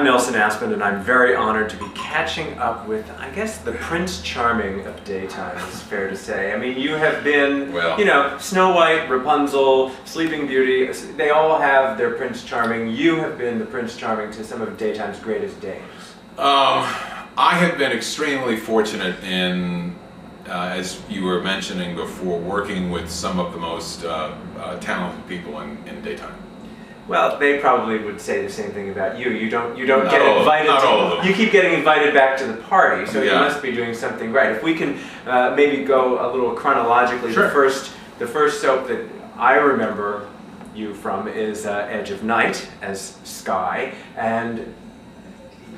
Nelson Aspen, and I'm very honored to be catching up with, I guess, the Prince Charming of daytime, is fair to say. I mean, you have been, Well, you know, Snow White, Rapunzel, Sleeping Beauty, they all have their Prince Charming. You have been the Prince Charming to some of daytime's greatest dames. I have been extremely fortunate in, as you were mentioning before, working with some of the most talented people in daytime. Well, they probably would say the same thing about you. You don't Not get all- invited. not all of them. You keep getting invited back to the party, so you Yeah. must be doing something right. If we can maybe go a little chronologically, Sure. the first soap that I remember you from is Edge of Night as Sky, and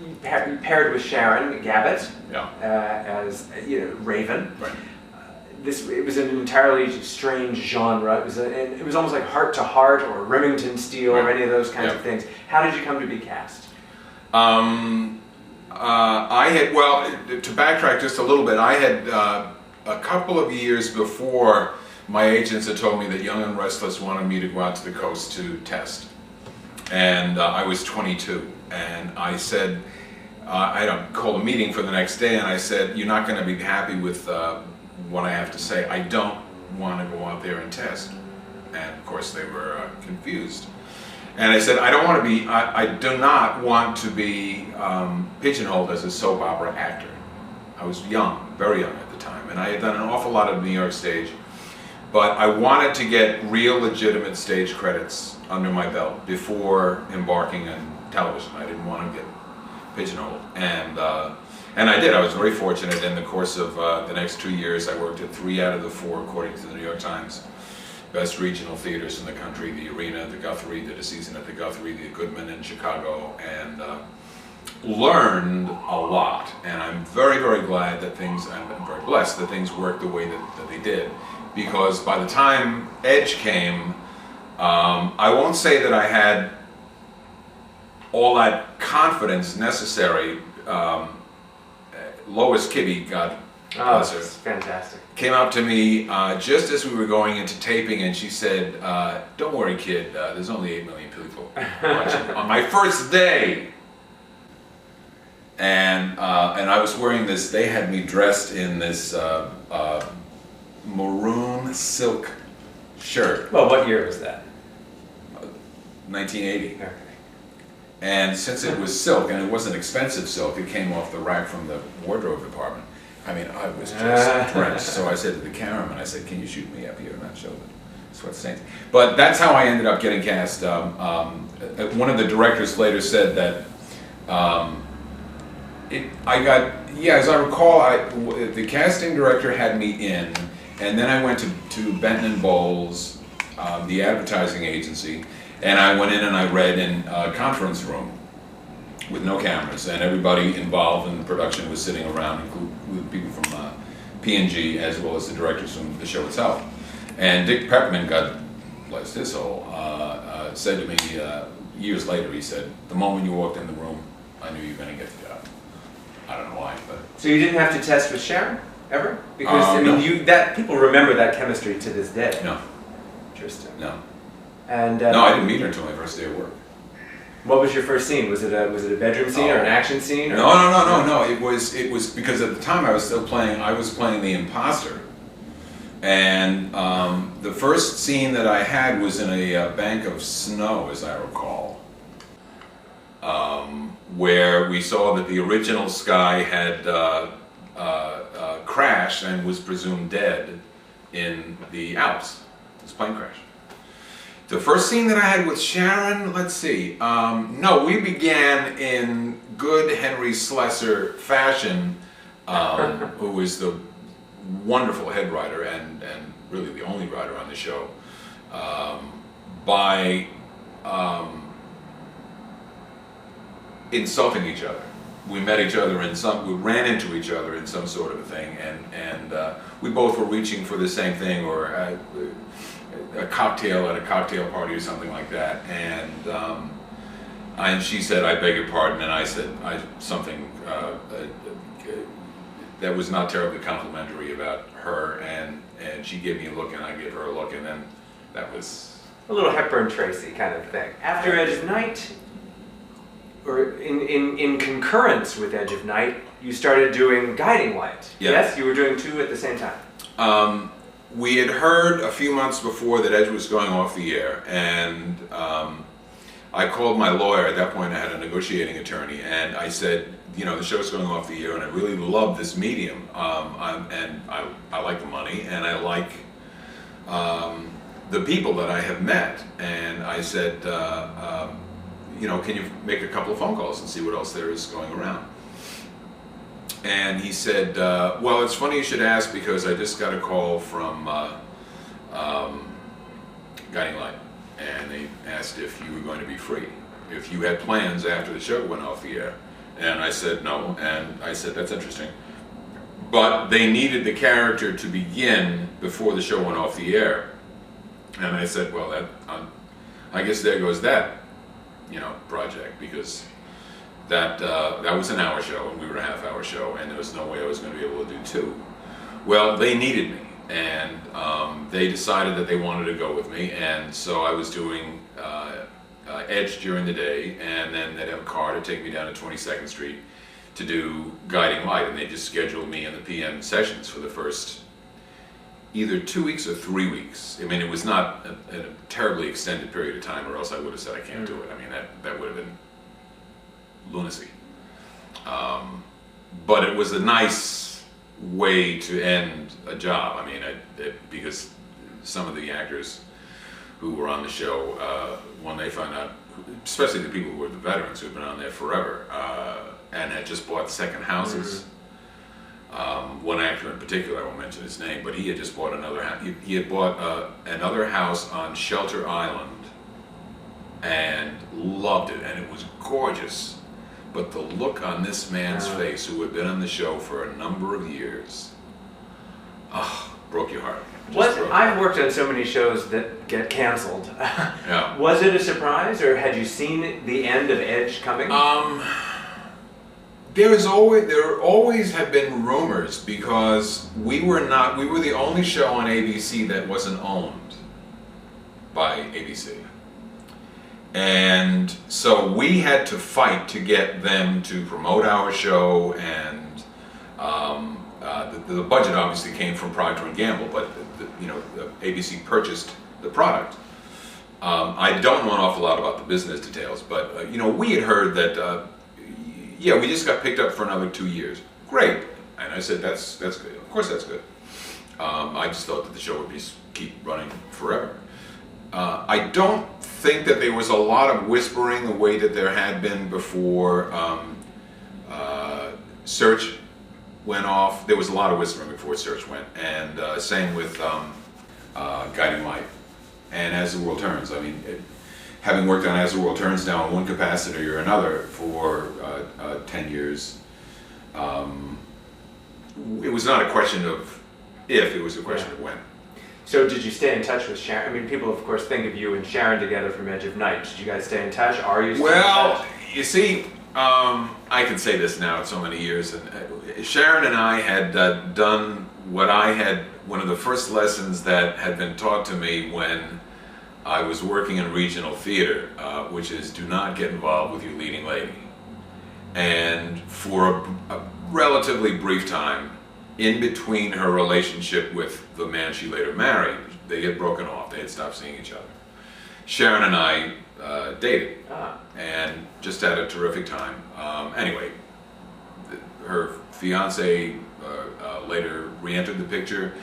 you paired with Sharon Gabbett Yeah. as Raven. Right. It was an entirely strange genre. It was almost like Heart to Heart or Remington Steele or Right. any of those kinds Yeah. of things. How did you come to be cast? To backtrack just a little bit, I had a couple of years before, my agents had told me that Young and Restless wanted me to go out to the coast to test. And I was 22, and I said, I called a meeting for the next day, and I said, you're not going to be happy with what I have to say. I don't want to go out there and test. And of course they were confused. And I said, I do not want to be pigeonholed as a soap opera actor. I was young, very young at the time, and I had done an awful lot of New York stage, but I wanted to get real legitimate stage credits under my belt before embarking on television. I didn't want to get pigeonholed. And I did. I was very fortunate. In the course of the next 2 years, I worked at 3 out of the 4, according to the New York Times, best regional theaters in the country: the Arena, the Guthrie, did a season at the Guthrie, the Goodman in Chicago, and learned a lot. And I'm very, very glad that I'm very blessed that things worked the way that they did. Because by the time Edge came, I won't say that I had all that confidence necessary. Lois Kibbe, God bless her, That's fantastic. came up to me just as we were going into taping, and she said, don't worry, kid, there's only 8 million people watching on my first day. And I was wearing this, they had me dressed in this maroon silk shirt. Well, what year was that? 1980. Okay. And since it was silk, and it wasn't expensive silk, it came off the rack from the wardrobe department. I mean, I was just drenched. So I said to the cameraman, I said, can you shoot me up here and not show the sweat stains? But that's how I ended up getting cast. One of the directors later said that as I recall, the casting director had me in, and then I went to Benton and Bowles, the advertising agency, and I went in and I read in a conference room with no cameras, and everybody involved in the production was sitting around, including people from P&G as well as the directors from the show itself. And Dick Pepperman, God bless his soul, said to me years later, he said, the moment you walked in the room, I knew you were going to get the job. I don't know why, but... So you didn't have to test with Sharon, ever? Because, No. people remember that chemistry to this day. No. Interesting. No. And, No, I didn't meet her until my first day of work. what was your first scene? Was it a bedroom scene or an action scene? Or? No. It was because at the time I was playing the imposter. And the first scene that I had was in a bank of snow, as I recall, where we saw that the original Sky had crashed and was presumed dead in the Alps. This plane crash. The first scene that I had with Sharon, let's see, no, we began in good Henry Slessor fashion, who was the wonderful head writer and really the only writer on the show, by insulting each other. We met each other we ran into each other in some sort of a thing, and we both were reaching for the same thing, or a cocktail at a cocktail party or something like that, and she said, I beg your pardon, and I said something that was not terribly complimentary about her, and she gave me a look and I gave her a look, and then that was... A little Hepburn Tracy kind of thing. After Edge of Night, or in concurrence with Edge of Night, you started doing Guiding Light. Yeah. Yes, you were doing two at the same time. We had heard a few months before that Edge was going off the air, and I called my lawyer. At that point I had a negotiating attorney, and I said, you know, the show's going off the air and I really love this medium, and I like the money, and I like the people that I have met, and I said, you know, can you make a couple of phone calls and see what else there is going around? And he said, well, it's funny you should ask, because I just got a call from Guiding Light, and they asked if you were going to be free, if you had plans after the show went off the air. And I said no, and I said, that's interesting. But they needed the character to begin before the show went off the air. And I said, well, that I guess there goes that, you know, project, because that was an hour show and we were a half-hour show, and there was no way I was going to be able to do two. Well, they needed me, and they decided that they wanted to go with me, and so I was doing Edge during the day, and then they'd have a car to take me down to 22nd Street to do Guiding Light, and they just scheduled me in the PM sessions for the first either 2 weeks or 3 weeks. I mean, it was not a terribly extended period of time, or else I would have said I can't do it. I mean, that would have been lunacy. But it was a nice way to end a job. I mean, because some of the actors who were on the show, when they found out, especially the people who were the veterans who had been on there forever, and had just bought second houses. One actor in particular, I won't mention his name, but he had just bought another house. He had bought another house on Shelter Island and loved it, and it was gorgeous. But the look on this man's face, who had been on the show for a number of years, broke your heart. I've worked on so many shows that get canceled. Yeah. Was it a surprise, or had you seen the end of Edge coming? There always have been rumors, because we were the only show on ABC that wasn't owned by ABC. And so we had to fight to get them to promote our show, and the budget obviously came from Procter & Gamble, but ABC purchased the product. I don't know an awful lot about the business details, but we had heard that we just got picked up for another 2 years. Great. And I said, that's good. Of course that's good. I just thought that the show would keep running forever. I don't think that there was a lot of whispering the way that there had been before Search went off. There was a lot of whispering before Search went, and same with Guiding Light and As the World Turns. I mean, having worked on As the World Turns now in one capacity or another for 10 years, it was not a question of if, it was a question of when. So did you stay in touch with Sharon? I mean, people of course think of you and Sharon together from Edge of Night. Did you guys stay in touch? Are you still in touch? You see, I can say this now, it's so many years, and Sharon and I had done one of the first lessons that had been taught to me when I was working in regional theater, which is, do not get involved with your leading lady. And for a relatively brief time, in between her relationship with the man she later married, they had broken off, they had stopped seeing each other. Sharon and I dated, and just had a terrific time. Anyway, her fiance later re-entered the picture.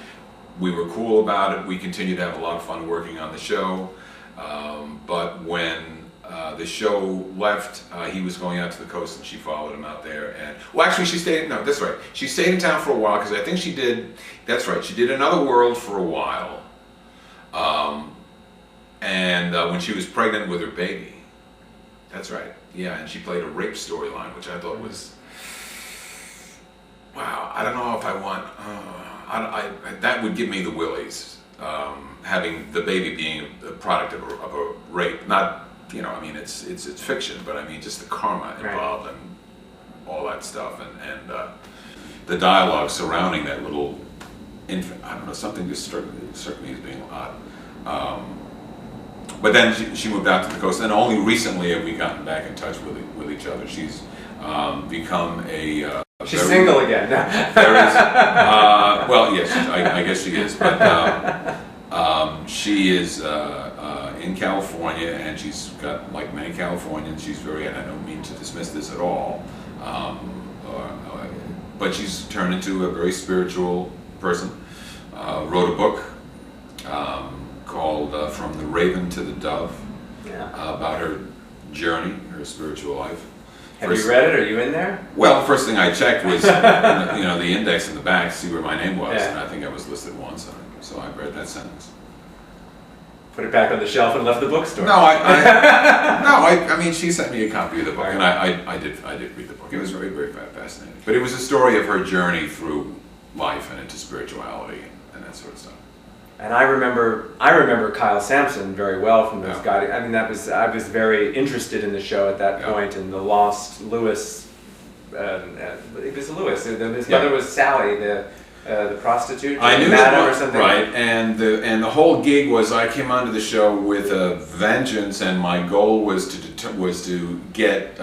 We were cool about it. We continued to have a lot of fun working on the show. But when the show left, he was going out to the coast, and she followed him out there. And actually, she stayed in town for a while, because I think she did Another World for a while. And when she was pregnant with her baby. That's right. Yeah, and she played a rape storyline, which I thought was, wow, I don't know if I want, that would give me the willies, having the baby being a product of a rape. Not, I mean, it's fiction, but I mean, just the karma involved and all that stuff, and the dialogue surrounding that little infant, I don't know, something just struck me as being odd. But then she moved out to the coast, and only recently have we gotten back in touch with each other. She's become a... She's single again. There is, well, yes, I guess she is, but she is in California, and she's got, like many Californians, she's very, and I don't mean to dismiss this at all, but she's turned into a very spiritual person. Wrote a book called From the Raven to the Dove, about her journey, her spiritual life. Have you read it? Are you in there? Well, first thing I checked was the index in the back to see where my name was, Yeah. and I think I was listed once, so I read that sentence. Put it back on the shelf and left the bookstore. No, I mean, she sent me a copy of the book, and I did read the book. It was very, very fascinating. But it was a story of her journey through life and into spirituality and that sort of stuff. And I remember Kyle Sampson very well from those guys. I mean, I was very interested in the show at that point, and the lost Lewis. It was Lewis. His mother was Sally, the prostitute. I knew Madam that, or something. right? And the whole gig was I came onto the show with a vengeance, and my goal was to get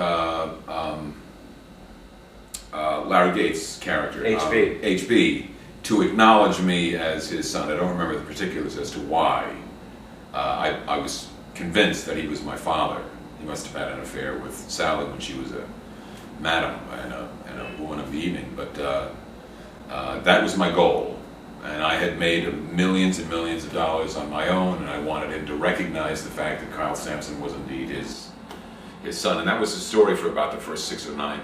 Larry Gates' character, HB, to acknowledge me as his son. I don't remember the particulars as to why. I was convinced that he was my father. He must have had an affair with Sally when she was a madam and a woman of the evening. But that was my goal. And I had made millions and millions of dollars on my own, and I wanted him to recognize the fact that Kyle Sampson was indeed his son. And that was the story for about the first 6 or 9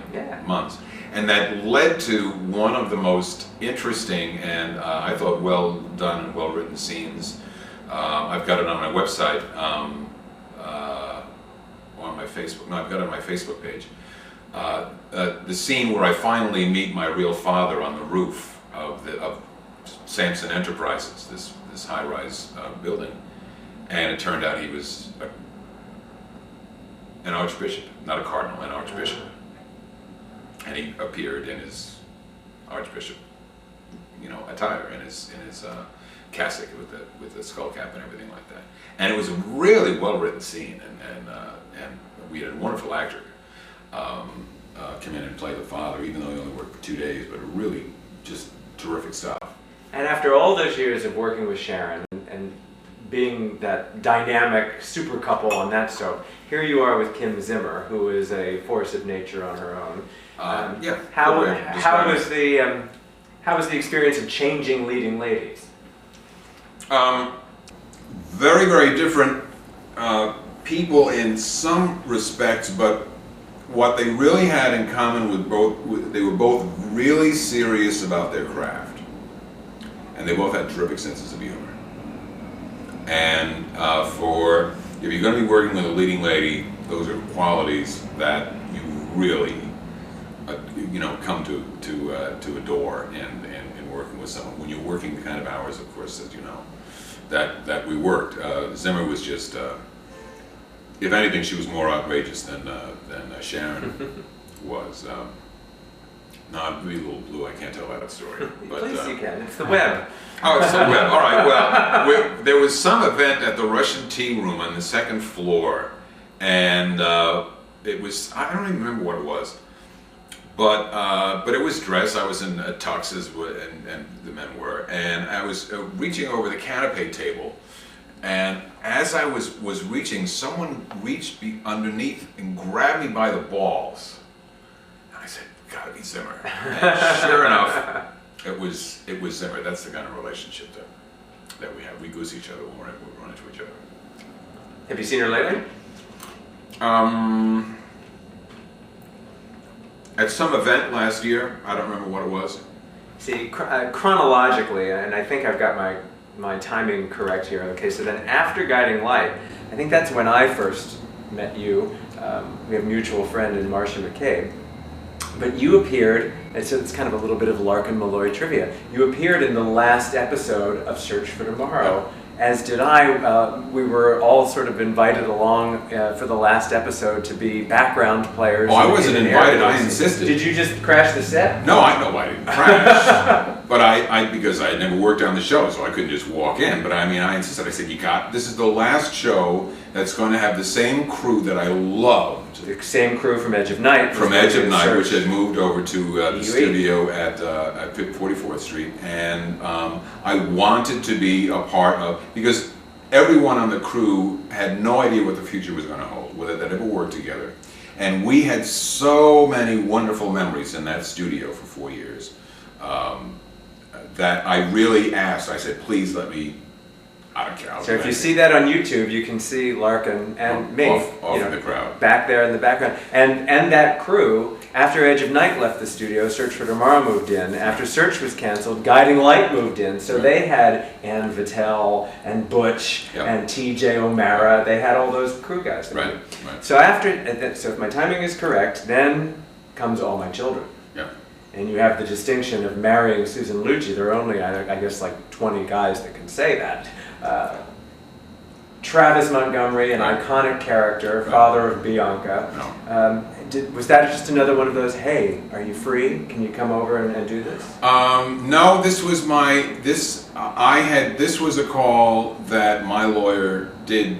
months. And that led to one of the most interesting and I thought well done and well written scenes. I've got it on my website, or on my Facebook. No, I've got it on my Facebook page. The scene where I finally meet my real father on the roof of Sampson Enterprises, this high-rise building, and it turned out he was an archbishop, not a cardinal, an archbishop. And he appeared in his archbishop, attire, in his cassock with the skull cap and everything like that. And it was a really well written scene, and we had a wonderful actor come in and play the father, even though he only worked for 2 days. But really, just terrific stuff. And after all those years of working with Sharon and being that dynamic super couple on that soap, here you are with Kim Zimmer, who is a force of nature on her own. How was the experience of changing leading ladies? Very, very different people in some respects, but what they really had in common they were both really serious about their craft, and they both had terrific senses of humor. And if you're going to be working with a leading lady, those are qualities that you really come to adore in working with someone. When you're working the kind of hours, of course, as you know, that we worked. Zimmer was just, if anything, she was more outrageous than Sharon was. No, I'm really a little blue. I can't tell that story. But, please, you can. It's the web. Oh, it's the web. All right. Well, there was some event at the Russian Tea Room on the 2nd floor, and it was, I don't even remember what it was. But it was dress. I was in a tux, and the men were, and I was reaching over the canapé table, and as I was reaching, someone reached underneath and grabbed me by the balls. And I said, "Gotta be Zimmer." And sure enough, it was Zimmer. That's the kind of relationship that we have. We goose each other when we run into each other. Have you seen her lately? At some event last year, I don't remember what it was. See, chronologically, and I think I've got my timing correct here. Okay, so then after Guiding Light, I think that's when I first met you. We have a mutual friend in Marcia McCabe. But you appeared, and so it's kind of a little bit of Larkin Malloy trivia. You appeared in the last episode of Search for Tomorrow, as did I. We were all sort of invited along for the last episode to be background players. Oh, I wasn't invited, I insisted. Did you just crash the set? No, I know I didn't crash. But I because I had never worked on the show, so I couldn't just walk in. But I mean, I insisted. I said, this is the last show that's going to have the same crew that I loved. The same crew from Edge of Night. From Edge of Night, which had moved over to the studio at 44th Street. And I wanted to be a part of, because everyone on the crew had no idea what the future was going to hold, whether they'd ever worked together. And we had so many wonderful memories in that studio for 4 years. That I really asked, I said, please let me, I don't care. So if you see that on YouTube, you can see Larkin and me off in the crowd. Back there in the background. And that crew, after Edge of Night left the studio, Search for Tomorrow moved in. After Search was canceled, Guiding Light moved in. So they had Ann Vitale and Butch and TJ O'Mara. They had all those crew guys. Right. So so if my timing is correct, then comes All My Children. And you have the distinction of marrying Susan Lucci. There are only, I guess, like 20 guys that can say that. Travis Montgomery, an iconic character, father of Bianca. Was that just another one of those, hey, are you free? Can you come over and do this? No, this was this was a call that my lawyer did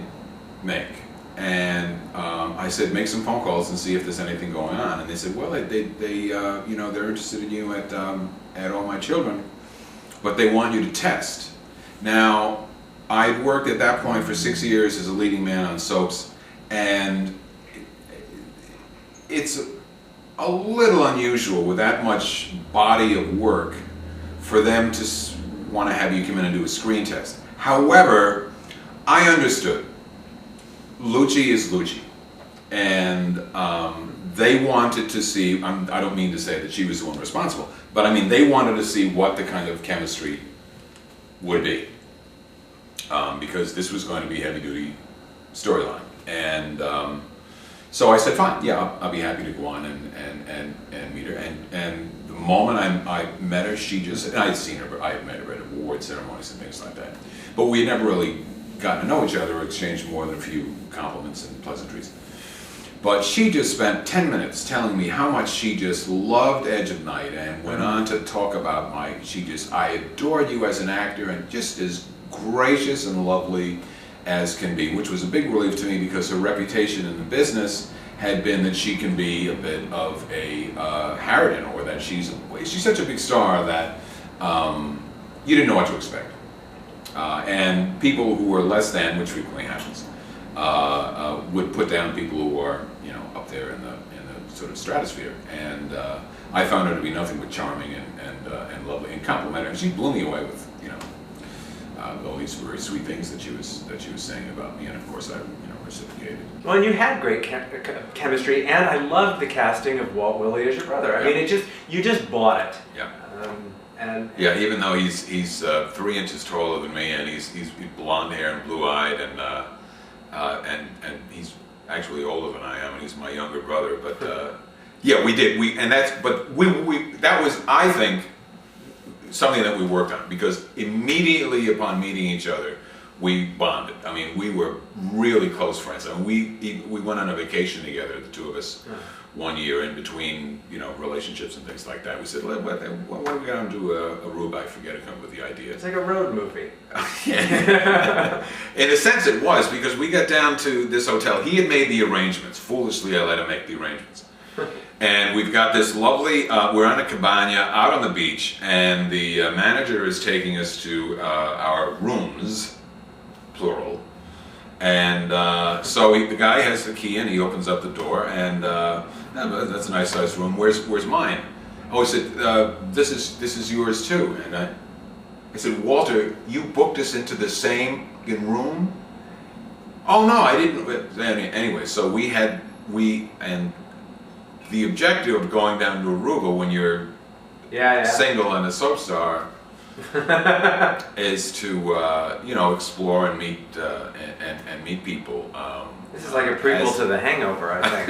make. And I said, make some phone calls and see if there's anything going on. And they said, well, they're interested in you at All My Children, but they want you to test. Now, I'd worked at that point for 6 years as a leading man on soaps, and it's a little unusual with that much body of work for them to want to have you come in and do a screen test. However, I understood. Lucci is Lucci, and they wanted to see, I don't mean to say that she was the one responsible, but I mean they wanted to see what the kind of chemistry would be, because this was going to be a heavy-duty storyline. And so I said, fine, yeah, I'll be happy to go on and meet her. And the moment I met her, and I had seen her, but I had met her at award ceremonies and things like that, but we had never really gotten to know each other or exchanged more than a few compliments and pleasantries. But she just spent 10 minutes telling me how much she just loved Edge of Night, and went on to talk about I adored you as an actor, and just as gracious and lovely as can be, which was a big relief to me because her reputation in the business had been that she can be a bit of a harridan, or that she's such a big star that you didn't know what to expect. And people who were less than, which frequently happens, would put down people who are, up there in the sort of stratosphere. And I found her to be nothing but charming and lovely and complimentary. And she blew me away with, all these very sweet things that she was saying about me. And of course, I, reciprocated. Well, and you had great chemistry, and I loved the casting of Walt Willey as your brother. I mean, you just bought it. Yeah. And even though he's 3 inches taller than me, and he's blonde hair and blue eyed, and he's actually older than I am, and he's my younger brother. But that was, I think, something that we worked on, because immediately upon meeting each other, we bonded. I mean, we were really close friends. I mean, we went on a vacation together, the two of us. One year in between, relationships and things like that. We said, what are we going to do Aruba? I forget to come up with the idea. It's like a road movie. In a sense it was, because we got down to this hotel. He had made the arrangements. Foolishly, I let him make the arrangements. And we've got this lovely, we're on a cabana out on the beach, and the manager is taking us to our rooms, plural. And so the guy has the key, and he opens up the door, and that's a nice sized room. Where's mine? Oh, he said, this is yours too. And I said, Walter, you booked us into the same room? Oh no, I didn't. Anyway, so and the objective of going down to Aruba when you're single and a soap star is to explore and meet and meet people. This is like a prequel to The Hangover, I think.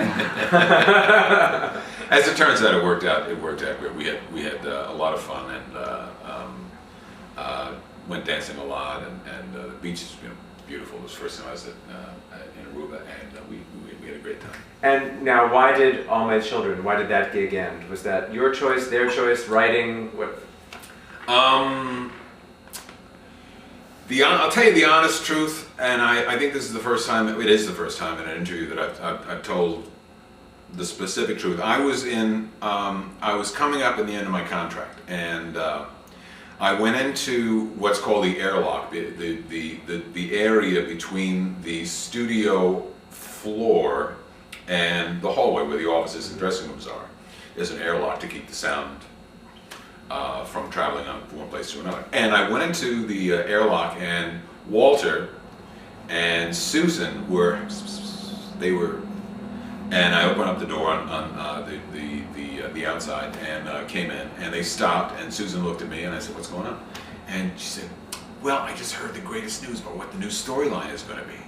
As it turns out, it worked out great. We had a lot of fun, and went dancing a lot, and the beach is beautiful. It was the first time I was in Aruba, and we had a great time. And now, why did All My Children? Why did that gig end? Was that your choice, their choice, writing? What? Um, I'll tell you the honest truth, and I think this is the first time, it is the first time in an interview that I've told the specific truth. I was coming up in the end of my contract, and I went into what's called the airlock, the area between the studio floor and the hallway where the offices and dressing rooms are. There's an airlock to keep the sound from traveling on from one place to another. And I went into the airlock, and Walter and Susan were, and I opened up the door on the outside, and came in, and they stopped, and Susan looked at me, and I said, "What's going on?" And she said, "Well, I just heard the greatest news about what the new storyline is going to be."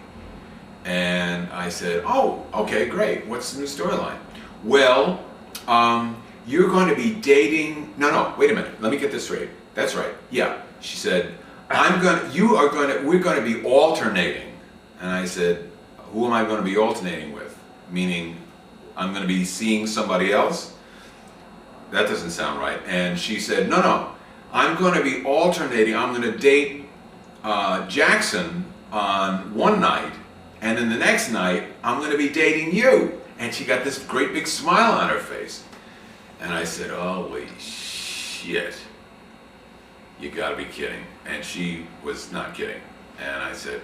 And I said, "Oh, okay, great. What's the new storyline?" "Well, you're going to be dating." No, wait a minute. Let me get this straight. That's right. Yeah. She said, we're going to be alternating. And I said, "Who am I going to be alternating with?" Meaning, I'm going to be seeing somebody else? That doesn't sound right. And she said, no, I'm going to be alternating. I'm going to date Jackson on one night, and then the next night, I'm going to be dating you. And she got this great big smile on her face. And I said, "Holy shit, you gotta be kidding." And she was not kidding. And I said,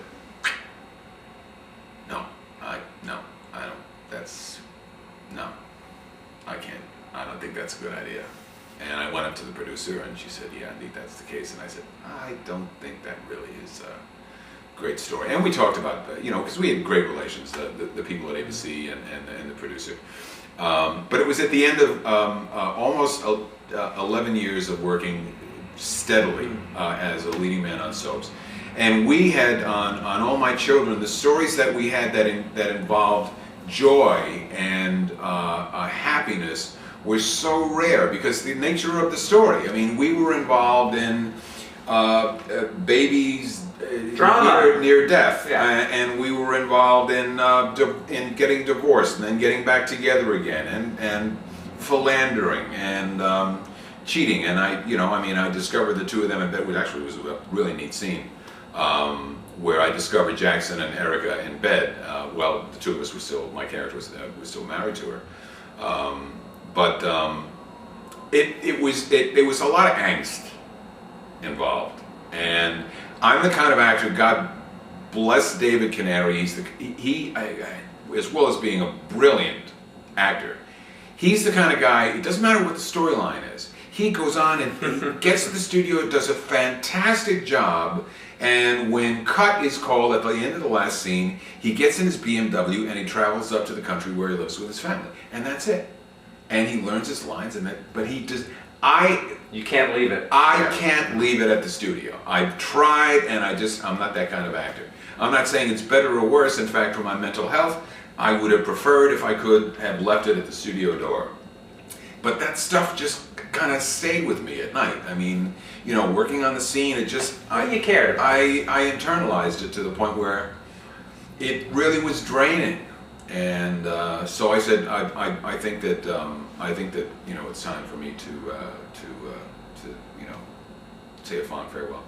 no, I can't, I don't think that's a good idea. And I went up to the producer, and she said, "Yeah, indeed, that's the case." And I said, "I don't think that really is a great story." And we talked about, because we had great relations, the people at ABC and the producer. But it was at the end of almost 11 years of working steadily as a leading man on soaps. And we had on All My Children, the stories that we had that involved joy and happiness were so rare because the nature of the story. I mean, we were involved in babies drama near death, yeah. And we were involved in getting divorced and then getting back together again, and philandering and cheating. And I discovered the two of them in bed, which actually was a really neat scene, where I discovered Jackson and Erica in bed. Well, the two of us were still, my character was still married to her. But it was a lot of angst involved, and I'm the kind of actor. God bless David Canary. He as well as being a brilliant actor, he's the kind of guy. It doesn't matter what the storyline is. He goes on and he gets to the studio, does a fantastic job, and when cut is called at the end of the last scene, he gets in his BMW and he travels up to the country where he lives with his family, and that's it. And he learns his lines, but he does. You can't leave it. I can't leave it at the studio. I've tried, and I'm not that kind of actor. I'm not saying it's better or worse. In fact, for my mental health, I would have preferred, if I could, have left it at the studio door. But that stuff just kind of stayed with me at night. I mean, working on the scene, it just... You cared. I internalized it to the point where it really was draining. And so I said, I think that it's time for me to say a fond farewell.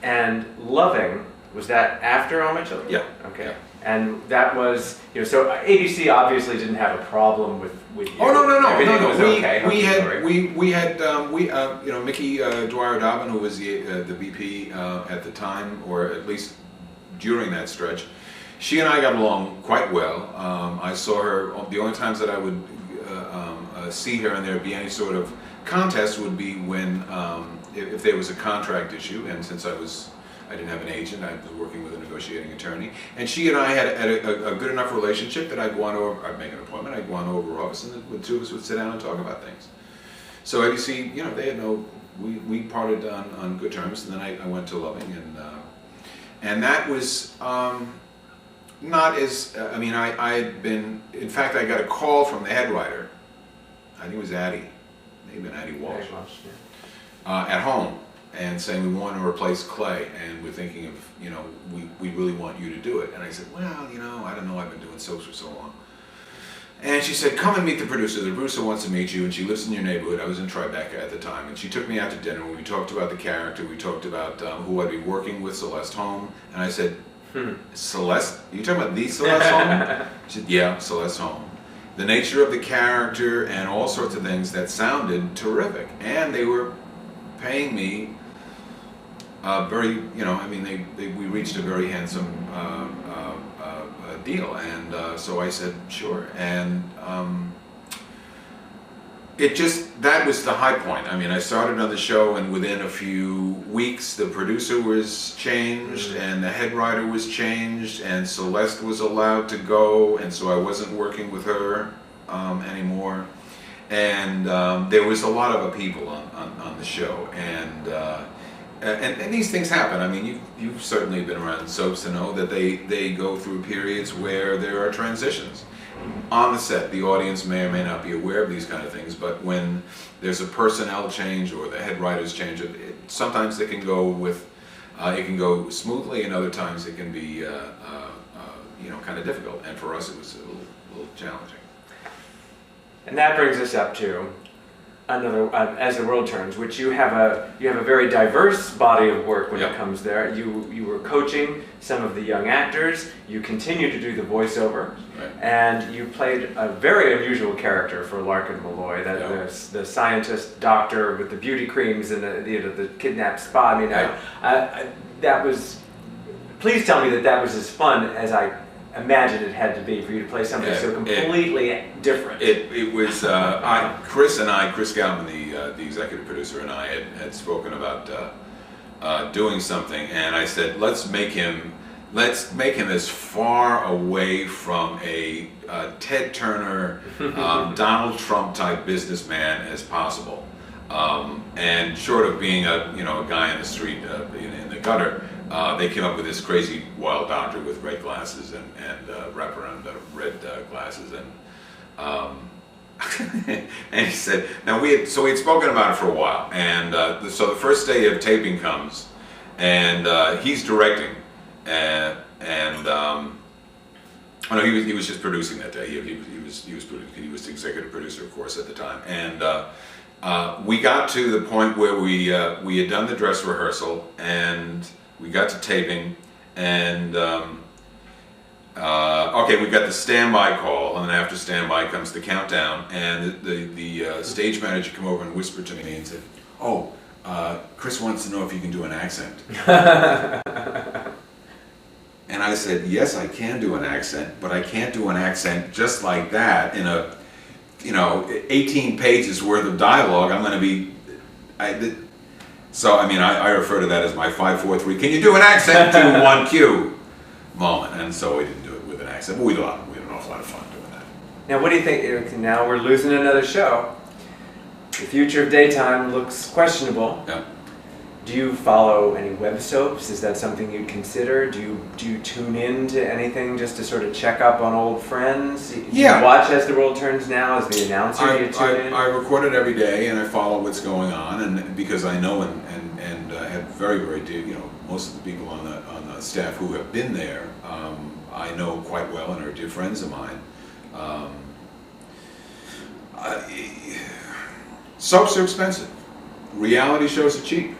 And Loving, was that after All My Children? Yeah. Okay. Yeah. And that was, so ABC obviously didn't have a problem with you. Oh no! Everything was okay. We had Mickey Dwyer-Dobbin, who was the VP at the time, or at least during that stretch. She and I got along quite well. I saw her, the only times that I would see her and there would be any sort of contest would be when, if there was a contract issue, and since I didn't have an agent, I was working with a negotiating attorney, and she and I had a good enough relationship that I'd make an appointment, I'd go on over her office, and the two of us would sit down and talk about things. So ABC, they had we parted on good terms, and then I went to Loving, and that was, not as, I had been, in fact, I got a call from the head writer, I think it was Addie, maybe Addie Walsh, at home, and saying we want to replace Clay, and we're thinking of, we really want you to do it. And I said, well, I don't know, I've been doing soaps for so long. And she said, come and meet the producer. The producer wants to meet you, and she lives in your neighborhood. I was in Tribeca at the time, and she took me out to dinner. We talked about the character. We talked about who I'd be working with, Celeste Holm. And I said, Celeste? Are you talking about the Celeste Holm? She said, yeah, Celeste Holm. The nature of the character and all sorts of things that sounded terrific. And they were paying me very, I mean, we reached a very handsome deal, and so I said sure, and that was the high point. I mean, I started on the show, and within a few weeks the producer was changed, and the head writer was changed, and Celeste was allowed to go, and so I wasn't working with her anymore, and there was a lot of upheaval on the show, and these things happen. I mean, you've certainly been around soaps to know that they go through periods where there are transitions. On the set, the audience may or may not be aware of these kind of things, but when there's a personnel change or the head writers change, sometimes it can go smoothly, and other times it can be kind of difficult. And for us, it was a little challenging. And that brings us up to another, As the World Turns, which you have a very diverse body of work when it comes there. You were coaching some of the young actors. You continue to do the voiceover, and you played a very unusual character for Larkin Malloy, the scientist doctor with the beauty creams and the kidnapped spa. I mean, that was. Please tell me that was as fun as I imagined it had to be for you to play something so completely different. It was Chris Galman, the executive producer, and I had spoken about doing something, and I said, let's make him as far away from a Ted Turner, Donald Trump type businessman as possible, and short of being a guy in the street in the gutter. They came up with this crazy wild doctor with red glasses and wraparound red glasses, and and he said, now we had spoken about it for a while, and so the first day of taping comes, and he's directing, oh no, he was just producing that day. He was the executive producer, of course, at the time, and we got to the point where we had done the dress rehearsal, and we got to taping, and we got the standby call, and then after standby comes the countdown, and the stage manager came over and whispered to me and said, "Oh, Chris wants to know if you can do an accent." And I said, "Yes, I can do an accent, but I can't do an accent just like that in a 18 pages worth of dialogue. I'm going to be." So, I mean, I refer to that as my 5-4-3, can you do an accent to 1 cue moment? And so we didn't do it with an accent, but we had an awful lot of fun doing that. Now, what do you think? Now we're losing another show. The future of daytime looks questionable. Yeah. Do you follow any web soaps? Is that something you'd consider? Do you tune in to anything just to sort of check up on old friends? Do you watch As the World Turns Now as the announcer? Do you tune in? I record it every day, and I follow what's going on, and because I know and have very, very dear, most of the people on the staff who have been there, I know quite well and are dear friends of mine. Soaps are expensive. Reality shows are cheap.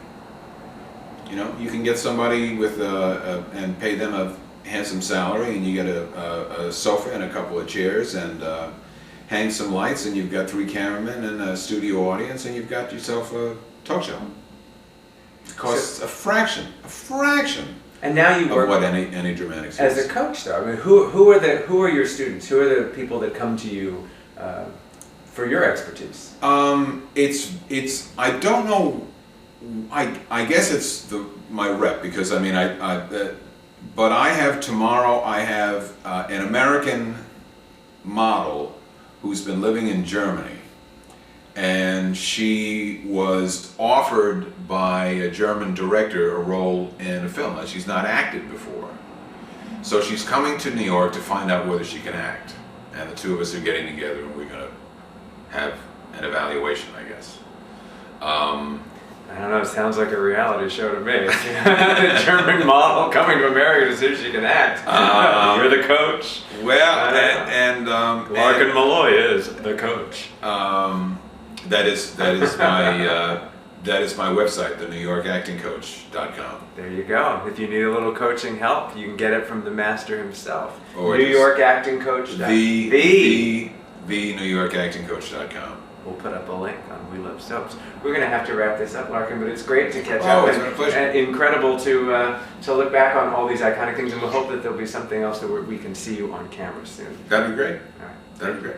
You can get somebody with and pay them a handsome salary, and you get a sofa and a couple of chairs, and hang some lights, and you've got 3 cameramen and a studio audience, and you've got yourself a talk show. It costs a fraction and now you work of what any dramatic as a coach, though. I mean, who are your students? Who are the people that come to you for your expertise? It's I don't know. I guess it's my rep, because I mean but I have tomorrow. I have an American model who's been living in Germany, and she was offered by a German director a role in a film that she's not acted before. So she's coming to New York to find out whether she can act, and the two of us are getting together, and we're going to have an evaluation, I guess. I don't know, it sounds like a reality show to me. A German model coming to America to see if she can act. You're the coach. Well, Larkin Malloy is the coach. That is my that is my website, thenewyorkactingcoach.com. There you go. If you need a little coaching help, you can get it from the master himself. Or New York Acting Coach. The NewYorkActingCoach.com. We'll put up a link on We Love Soaps. We're going to have to wrap this up, Larkin, but it's great to catch up. It's been a pleasure. And incredible to look back on all these iconic things, and we'll hope that there'll be something else that we can see you on camera soon. That'd be great. All right. That'd be great.